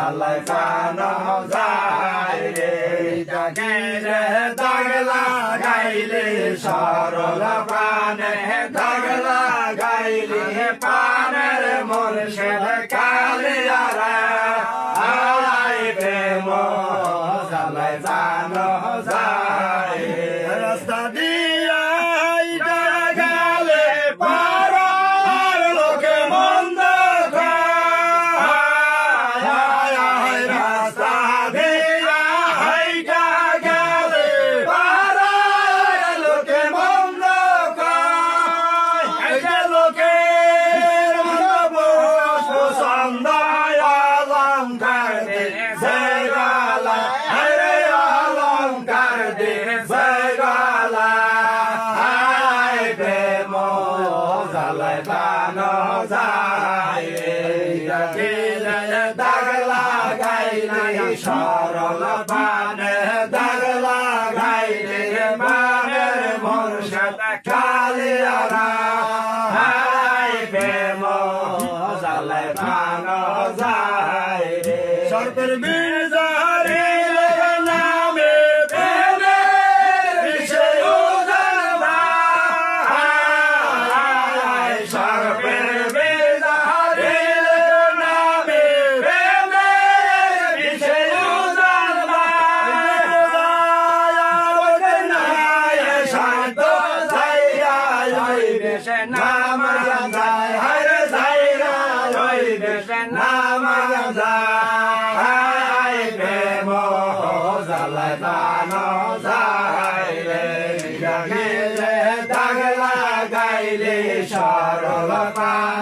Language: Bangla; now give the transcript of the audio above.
জ্বালায় প্রাণ যায় রে ডাকিলে দাগ লাগাইলে সরল প্রাণে দাগ লাগাইলে প্রাণের মুর্শিদ কালিয়ারা আয় প্রেম জ্বালায় প্রাণ যায় রাস্তা দিয়া গেলে পারার লোকে মন্দ খায় রাস্তা দিয়া গেলে পারার লোকে মন্দ খায় লোকের মন্দ পছন্দ অলঙ্কার দে জয়গালা হরে অলঙ্কার দে জয়গালা আয় প্রেম জ্বালায় প্রাণ যায় ডাকিলে দাগ লাগাইলে সরল প্রাণে দাগ লাগাইলে প্রাণের মুর্শিদ কালিয়ারা আয় প্রেম জ্বালায় প্রাণ যায় সর্বের বিজারে নামে প্রেমে বিষয় জানবা সর্বের বিজারে নামে প্রেমে বিষয় জানবা শান্ত যাইয়া বেশে নাম যায় হরে যাইরা বেশে নাম যায় প্রেম জ্বালায় প্রাণ যায় রে ডাকিলে দাগ লাগাইলে সরল প্রাণ